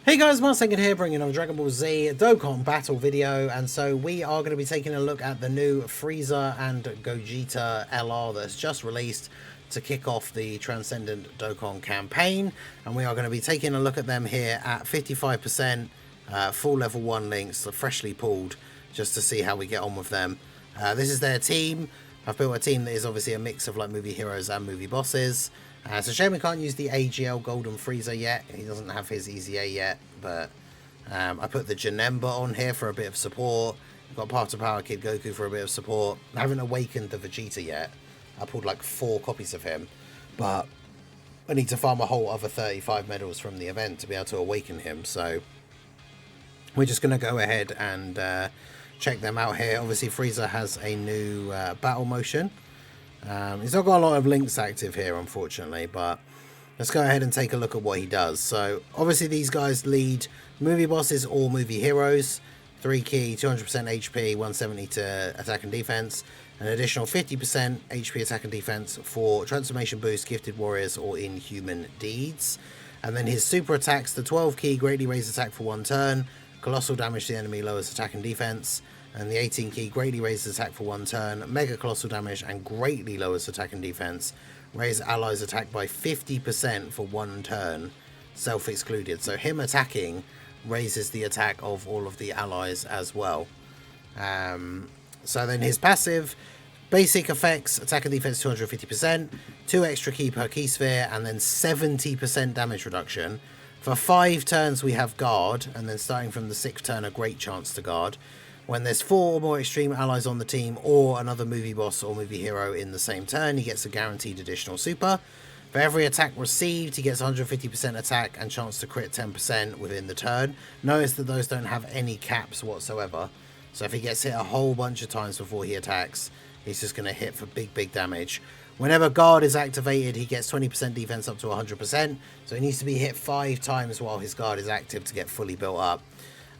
Hey guys, Marsengan here, bringing on Dragon Ball Z Dokkan battle video, and so we are going to be taking a look at the new Frieza and Gogeta LR that's just released to kick off the Transcendent Dokkan campaign, and we are going to be taking a look at them here at 55%, full level 1 links, freshly pulled, just to see how we get on with them. This is their team. I've built a team that is obviously a mix of like movie heroes and movie bosses. It's a shame we can't use the AGL Golden Frieza yet. He doesn't have his EZA yet, but I put the Janemba on here for a bit of support. I've got Part of Power Kid Goku for a bit of support. I haven't awakened the Vegeta yet. I pulled like 4 copies of him, but I need to farm a whole other 35 medals from the event to be able to awaken him. So we're just going to go ahead and check them out here. Obviously, Frieza has a new battle motion. He's not got a lot of links active here, unfortunately, but let's go ahead and take a look at what he does. So, obviously, these guys lead movie bosses or movie heroes. 3 key, 200% HP, 170 to attack and defense. An additional 50% HP attack and defense for transformation boost, gifted warriors, or inhuman deeds. And then his super attacks, the 12 key, greatly raised attack for 1 turn. Colossal damage to the enemy, lowers attack and defense. And the 18 key, greatly raises attack for 1 turn, mega colossal damage, and greatly lowers attack and defense. Raise allies' attack by 50% for 1 turn, self-excluded. So him attacking raises the attack of all of the allies as well. So then his passive, basic effects, attack and defense 250%, 2 extra key per key sphere, and then 70% damage reduction. For 5 turns we have guard, and then starting from the 6th turn a great chance to guard. When there's 4 or more extreme allies on the team or another movie boss or movie hero in the same turn, he gets a guaranteed additional super. For every attack received, he gets 150% attack and chance to crit 10% within the turn. Notice that those don't have any caps whatsoever. So if he gets hit a whole bunch of times before he attacks, he's just going to hit for big damage. Whenever guard is activated, he gets 20% defense up to 100%. So he needs to be hit 5 times while his guard is active to get fully built up.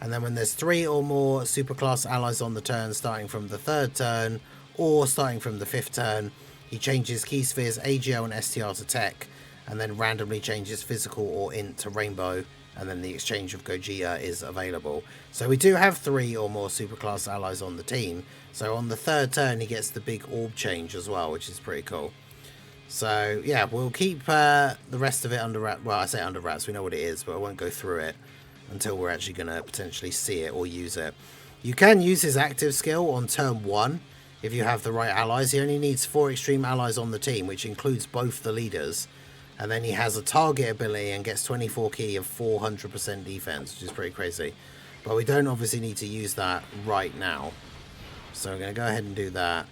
And then when there's 3 or more superclass allies on the turn, starting from the 3rd turn or starting from the 5th turn, he changes key spheres AGL and STR to TEQ, and then randomly changes physical or int to rainbow, and then the exchange of Gogeta is available. So we do have 3 or more superclass allies on the team. So on the 3rd turn, he gets the big orb change as well, which is pretty cool. So yeah, we'll keep the rest of it under wraps. Well, I say under wraps, we know what it is, but I won't go through it until we're actually going to potentially see it or use it. You can use his active skill on turn 1 if you have the right allies. He only needs 4 extreme allies on the team, which includes both the leaders. And then he has a target ability and gets 24 key of 400% defense, which is pretty crazy. But we don't obviously need to use that right now. So we're going to go ahead and do that.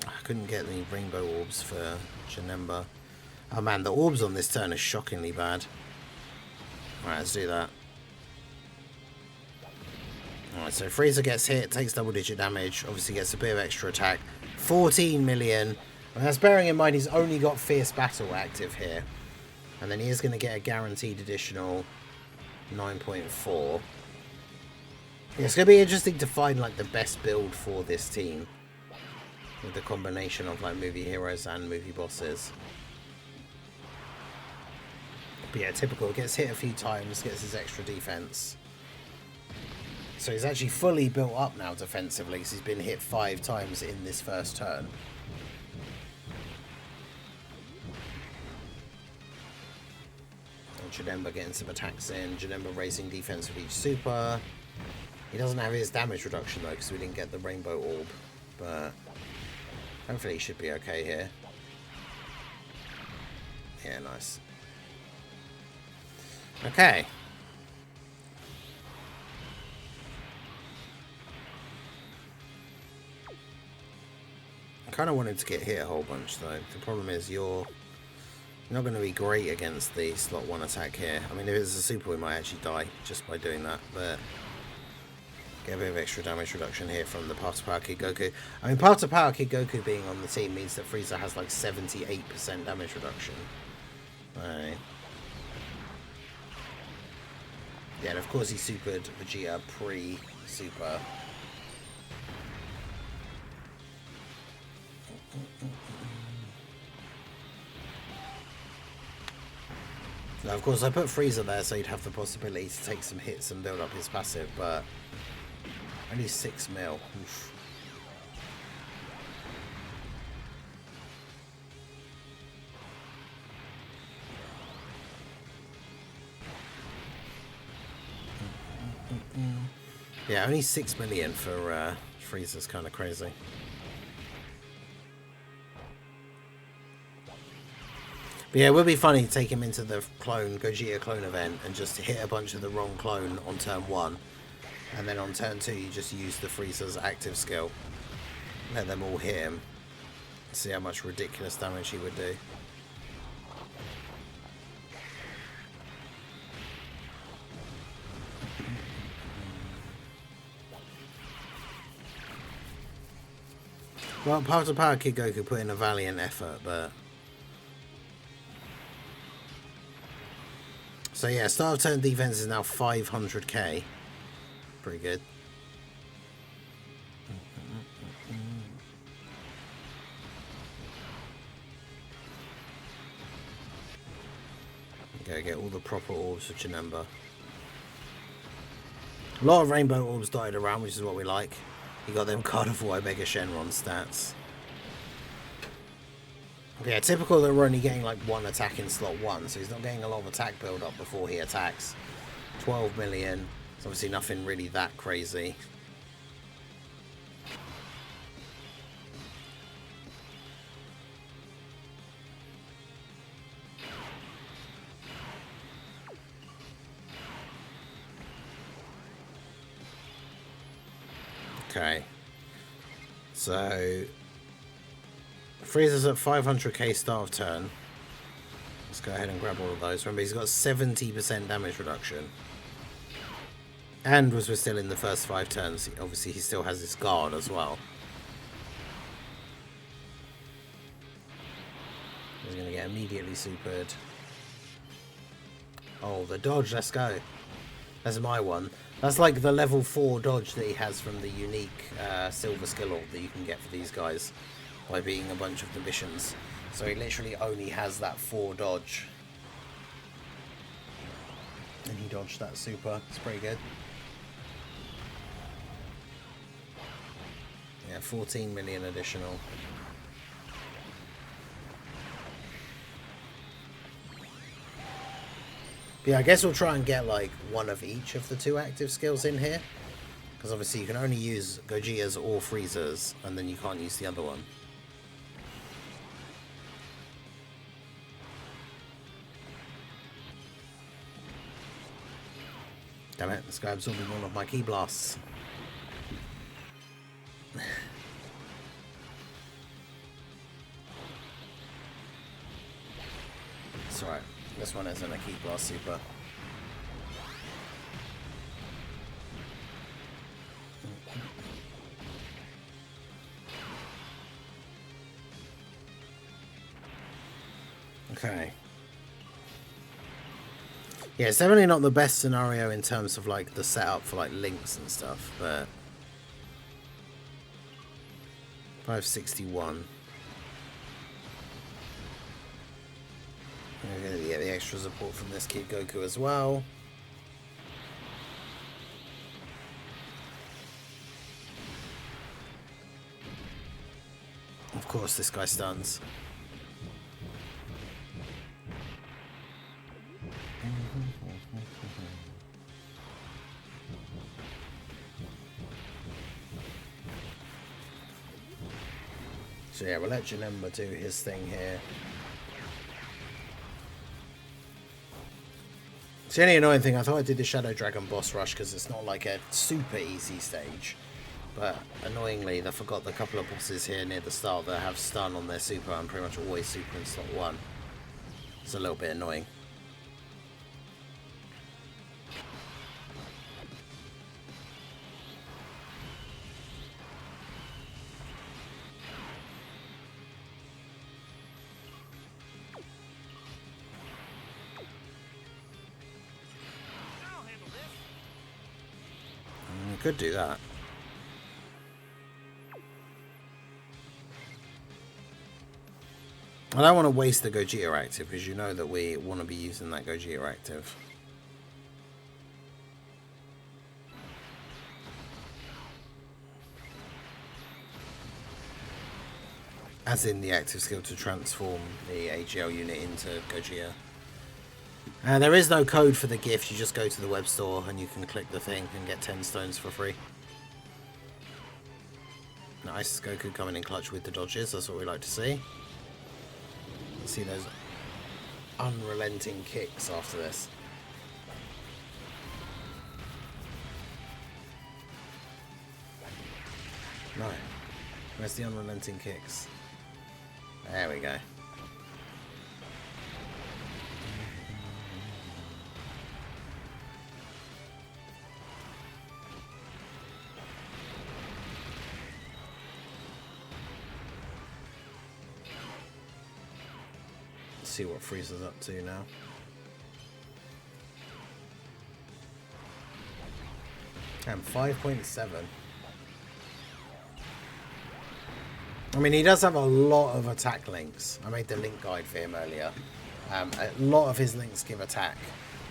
I couldn't get the rainbow orbs for Janemba. Oh man, the orbs on this turn are shockingly bad. Alright, let's do that. Alright, so Frieza gets hit, takes double-digit damage, obviously gets a bit of extra attack. 14 million. And that's bearing in mind he's only got Fierce Battle active here. And then he is going to get a guaranteed additional 9.4. Yeah, it's going to be interesting to find like the best build for this team. With the combination of like movie heroes and movie bosses. But yeah, typical. Gets hit a few times, gets his extra defense. So he's actually fully built up now defensively, because he's been hit 5 times in this first turn. And Janemba getting some attacks in. Janemba raising defense with each super. He doesn't have his damage reduction though, because we didn't get the rainbow orb. But hopefully he should be okay here. Yeah, nice. Okay. I kind of wanted to get hit a whole bunch though. The problem is you're not going to be great against the slot 1 attack here. I mean, if it's a super, we might actually die just by doing that. But get a bit of extra damage reduction here from the Part of Power Kid Goku. I mean, Part of Power Kid Goku being on the team means that Frieza has like 78% damage reduction. Right. Yeah, and of course he supered Vegeta pre-super. I've Of course, I put Frieza there so he'd have the possibility to take some hits and build up his passive, but only 6 mil. Oof. Yeah, only 6 million for Frieza's kind of crazy. But yeah, it would be funny to take him into the Gogeta clone event and just hit a bunch of the wrong clone on turn 1. And then on turn 2 you just use the Frieza's active skill. Let them all hit him. See how much ridiculous damage he would do. Well, Path to Power Kid Goku put in a valiant effort, but... So yeah, start of turn defense is now 500k. Pretty good. Go get all the proper orbs for Janemba. A lot of rainbow orbs dotted around, which is what we like. You got them Carnivore Mega Shenron stats. Yeah, typical that we're only getting like 1 attack in slot 1, so he's not getting a lot of attack build up before he attacks. 12 million. It's obviously nothing really that crazy. Okay. So Frieza's at 500k start of turn. Let's go ahead and grab all of those. Remember, he's got 70% damage reduction. And as we're still in the first 5 turns, obviously he still has his guard as well. He's going to get immediately supered. Oh, the dodge, let's go. That's my one. That's like the level 4 dodge that he has from the unique silver skill orb that you can get for these guys by beating a bunch of the missions. So he literally only has that 4 dodge. And he dodged that super. It's pretty good. Yeah, 14 million additional. But yeah, I guess we'll try and get like one of each of the 2 active skills in here. Because obviously you can only use Gogeta's or Frieza's, and then you can't use the other one. Damn it, this guy absorbing all of my key blasts. It's alright, this one isn't a key blast super. Okay. Yeah, it's definitely not the best scenario in terms of like the setup for like links and stuff, but 561. We're going to get the extra support from this Kid Goku as well. Of course, this guy stuns. So yeah, we'll let Janemba do his thing here. It's the only annoying thing, I thought I did the Shadow Dragon boss rush because it's not like a super easy stage. But annoyingly, I forgot the couple of bosses here near the start that have stun on their super and pretty much always super in slot 1. It's a little bit annoying. Could do that. I don't want to waste the Gogeta active because you know that we want to be using that Gogeta active. As in the active skill to transform the AGL unit into Gogeta. There is no code for the gift, you just go to the web store and you can click the thing and get 10 stones for free. Nice, Goku coming in clutch with the dodges, that's what we like to see. See those unrelenting kicks after this. No. Where's the unrelenting kicks? There we go. See what Frieza's up to now. And 5.7. I mean, he does have a lot of attack links. I made the link guide for him earlier. A lot of his links give attack.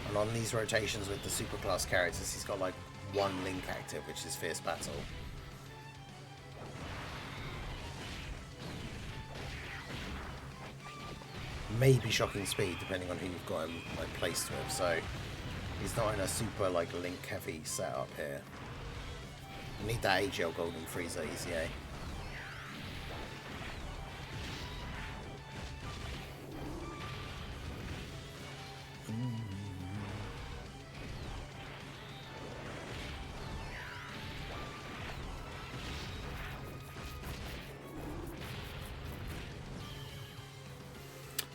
And on these rotations with the superclass characters, he's got like one link active, which is Fierce Battle. Maybe Shocking Speed, depending on who you've got him like placed with. So he's not in a super like link heavy setup here. You need that AGL Golden Frieza EZA.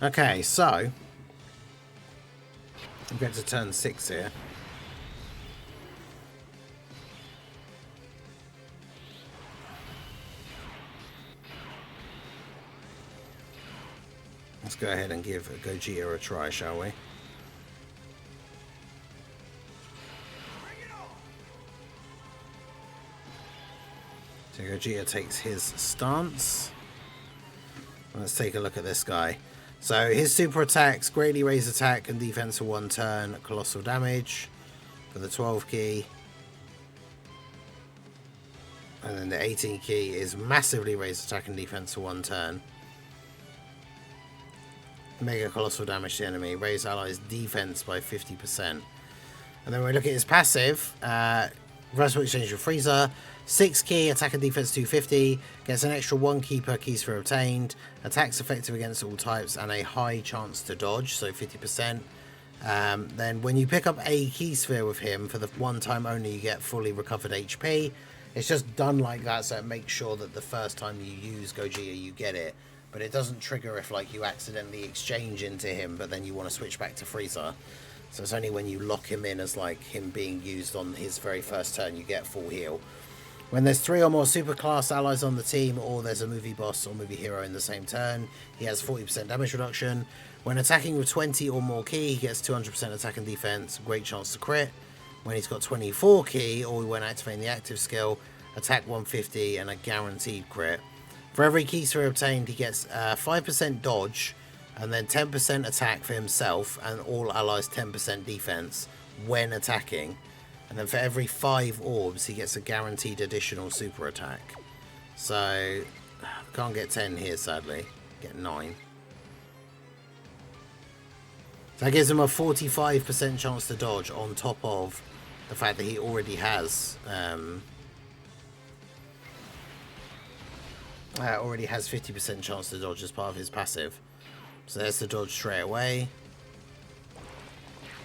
Okay, so we get to turn 6 here. Let's go ahead and give Gogeta a try, shall we? So Gogeta takes his stance. Let's take a look at this guy. So his super attacks greatly raise attack and defense for 1 turn, colossal damage for the 12 key. And then the 18 key is massively raise attack and defense for 1 turn. Mega colossal damage to the enemy, raise allies defense by 50%. And then when we look at his passive, reversal exchange with Frieza, 6 key, attack and defense 250, gets an extra 1 key per key sphere obtained, attacks effective against all types, and a high chance to dodge, so 50%. Then when you pick up a key sphere with him, for the 1 time only, you get fully recovered HP. It's just done like that, so it makes sure that the first time you use Gogeta, you get it. But it doesn't trigger if like you accidentally exchange into him, but then you want to switch back to Frieza. So it's only when you lock him in as like him being used on his very first turn, you get full heal. When there's 3 or more superclass allies on the team, or there's a movie boss or movie hero in the same turn, he has 40% damage reduction. When attacking with 20 or more key, he gets 200% attack and defense, great chance to crit. When he's got 24 key, or when activating the active skill, attack 150 and a guaranteed crit. For every key sphere obtained, he gets 5% dodge, and then 10% attack for himself, and all allies 10% defense when attacking. And then for every 5 orbs, he gets a guaranteed additional super attack. So, can't get 10 here, sadly. Get 9. So that gives him a 45% chance to dodge on top of the fact that he already has 50% chance to dodge as part of his passive. So there's the dodge straight away.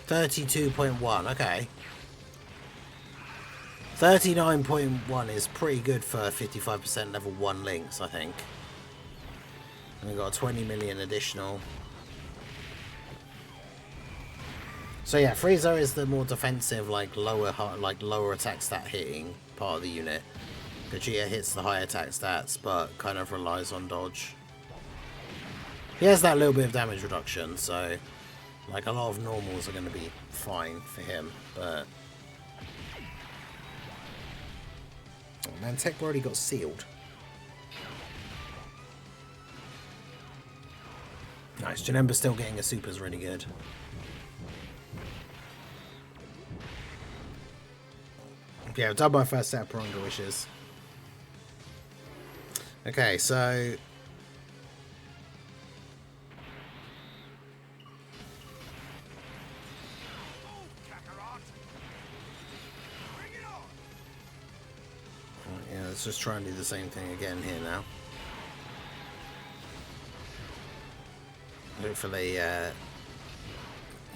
32.1, okay. 39.1 is pretty good for 55% level 1 links, I think. And we've got 20 million additional. So yeah, Frieza is the more defensive, like lower attack stat hitting part of the unit. Gogeta hits the high attack stats, but kind of relies on dodge. He has that little bit of damage reduction, so like a lot of normals are going to be fine for him, but... Oh man, TEQ already got sealed. Nice. Janemba still getting a super is really good. Yeah, I've done my first set of Piranha Wishes. Okay, so... yeah, let's just try and do the same thing again here now. Hopefully,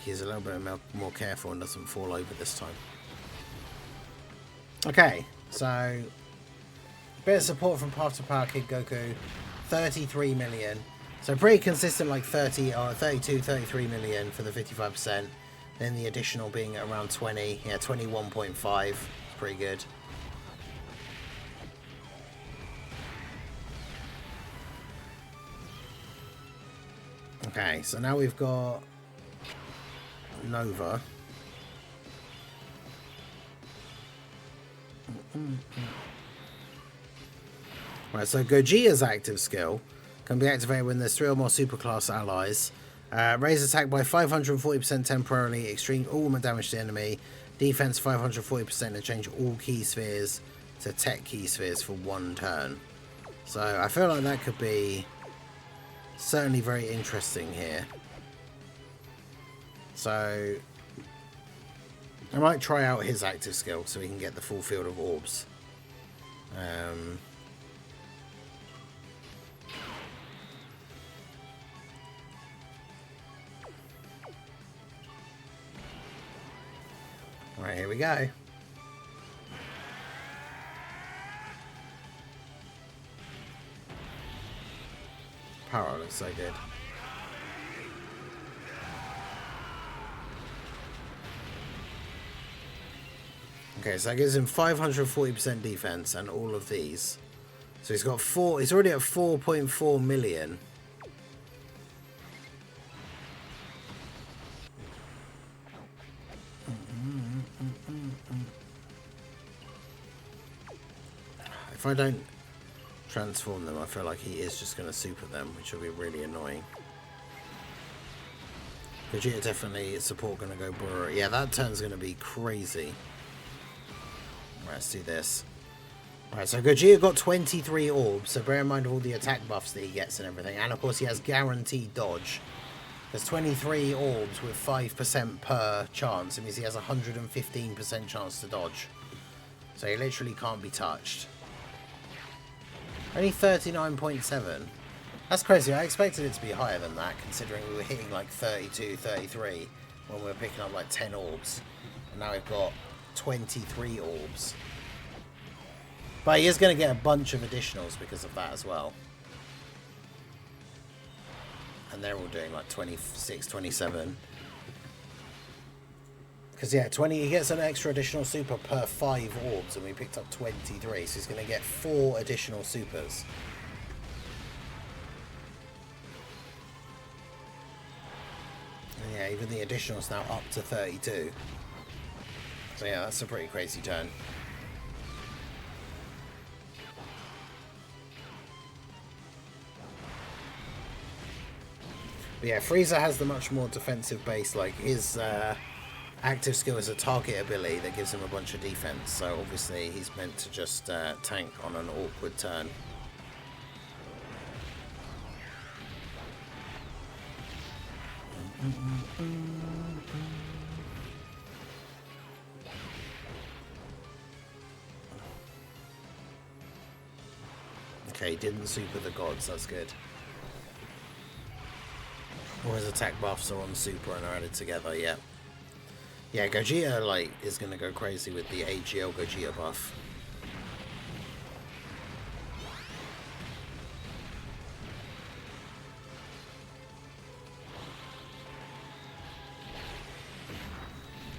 he's a little bit more careful and doesn't fall over this time. Okay, so bit of support from Path to Power Kid Goku, 33 million. So pretty consistent, like 30 or 32, 33 million for the 55%. Then the additional being around 20, yeah, 21.5. Pretty good. Okay, so now we've got Nova. Right, so Gogeta's active skill can be activated when there's 3 or more superclass allies. Raise attack by 540% temporarily, extreme ultimate damage to the enemy, defense 540%, and change all key spheres to TEQ key spheres for 1 turn. So I feel like that could be certainly very interesting here. So I might try out his active skill so we can get the full field of orbs. Alright, here we go. Power looks so good. Okay, so that gives him 540% defense and all of these. So he's got 4. He's already at 4.4 million. If I don't transform them, I feel like he is just going to super them, which will be really annoying. Gogeta definitely support going to go Burr. Yeah, that turn's going to be crazy. Right, let's do this. Alright, so Gogeta got 23 orbs, so bear in mind all the attack buffs that he gets and everything. And of course he has guaranteed dodge. There's 23 orbs with 5% per chance. It means he has a 115% chance to dodge. So he literally can't be touched. Only 39.7. That's crazy. I expected it to be higher than that, considering we were hitting like 32, 33 when we were picking up like 10 orbs. And now we've got 23 orbs. But he is going to get a bunch of additionals because of that as well. And they're all doing like 26, 27. Because yeah, 20. He gets an extra additional super per 5 orbs, and we picked up 23, so he's going to get 4 additional supers. And yeah, even the additional's now up to 32. So yeah, that's a pretty crazy turn. But yeah, Frieza has the much more defensive base. Like his active skill is a target ability that gives him a bunch of defense, so obviously he's meant to just tank on an awkward turn. Okay, he didn't super the gods, that's good. All his attack buffs are on super and are added together, yeah. Yeah, Gogeta, like, is going to go crazy with the AGL Gogeta buff.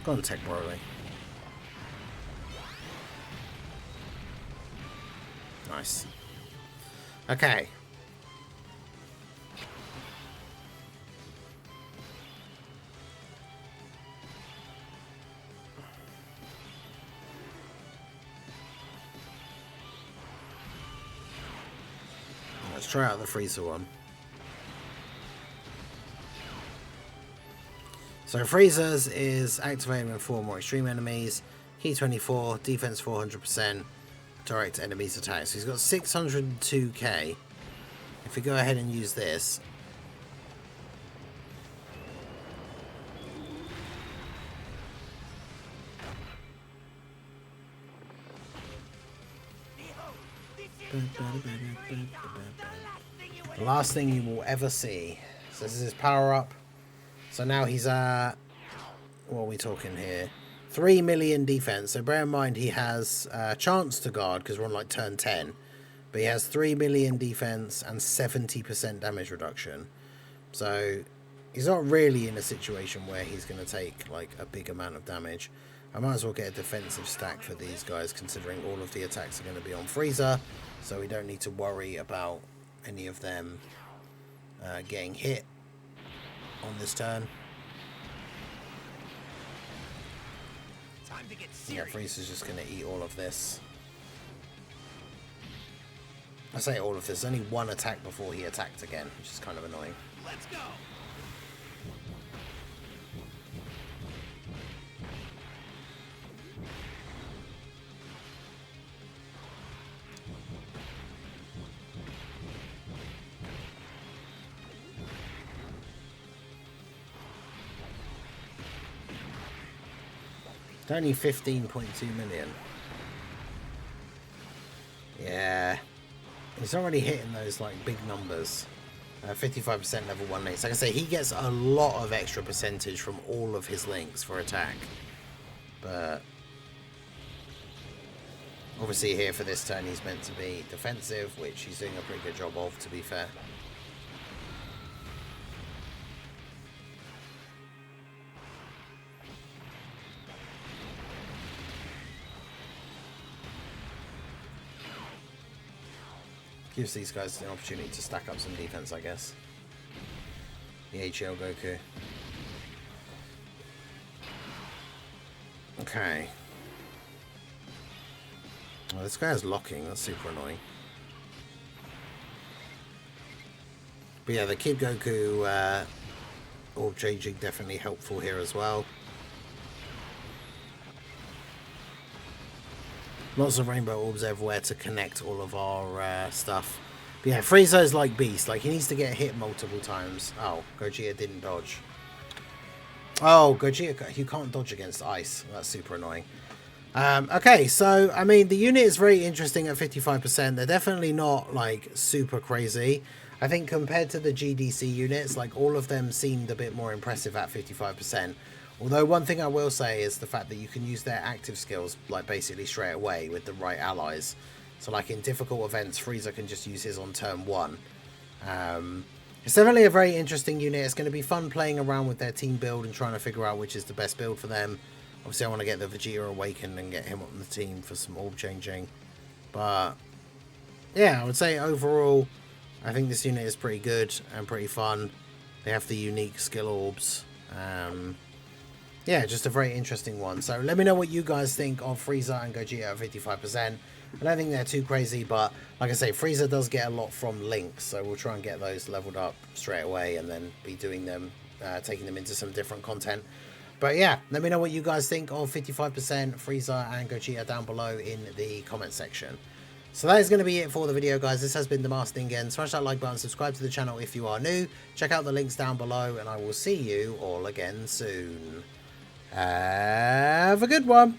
Go on, TEQ Broly. Nice. Okay. Let's try out the Frieza one. So Frieza's is activated when 4 more extreme enemies. Key 24, defense 400%, direct enemies attack. So he's got 602k. If we go ahead and use this, the last thing you will ever see. So this is his power up. So now he's at, what are we talking here? 3 million defense. So bear in mind he has a chance to guard because we're on like turn 10. But he has 3 million defense and 70% damage reduction. So he's not really in a situation where he's going to take like a big amount of damage. I might as well get a defensive stack for these guys, considering all of the attacks are going to be on Frieza. So we don't need to worry about any of them getting hit on this turn. Yeah, Frieza's just going to eat all of this. I say all of this. Only one attack before he attacked again, which is kind of annoying. Let's go. It's only 15.2 million. Yeah. He's already hitting those like big numbers. 55% level 1 links. Like I say, he gets a lot of extra percentage from all of his links for attack. But obviously here for this turn he's meant to be defensive, which he's doing a pretty good job of, to be fair. Gives these guys an opportunity to stack up some defense, I guess. The HL Goku. Okay. Well, this guy is locking. That's super annoying. But yeah, the Kid Goku orb changing definitely helpful here as well. Lots of rainbow orbs everywhere to connect all of our stuff. But yeah, Frieza is like Beast. Like, he needs to get hit multiple times. Oh, Gogeta didn't dodge. Oh, Gogeta, you can't dodge against ice. That's super annoying. Okay, so, I mean, the unit is very interesting at 55%. They're definitely not, like, super crazy. I think compared to the GDC units, like, all of them seemed a bit more impressive at 55%. Although one thing I will say is the fact that you can use their active skills like basically straight away with the right allies. So like in difficult events, Frieza can just use his on turn 1. It's definitely a very interesting unit. It's going to be fun playing around with their team build and trying to figure out which is the best build for them. Obviously I want to get the Vegeta awakened and get him on the team for some orb changing. But yeah, I would say overall I think this unit is pretty good and pretty fun. They have the unique skill orbs. Yeah, just a very interesting one. So let me know what you guys think of Frieza and Gogeta at 55%. I don't think they're too crazy, but like I say, Frieza does get a lot from links, so we'll try and get those leveled up straight away and then be doing them, taking them into some different content. But yeah, let me know what you guys think of 55% Frieza and Gogeta down below in the comment section. So that is going to be it for the video, guys. This has been the Master Ningen. Smash that like button, subscribe to the channel if you are new. Check out the links down below, and I will see you all again soon. Have a good one.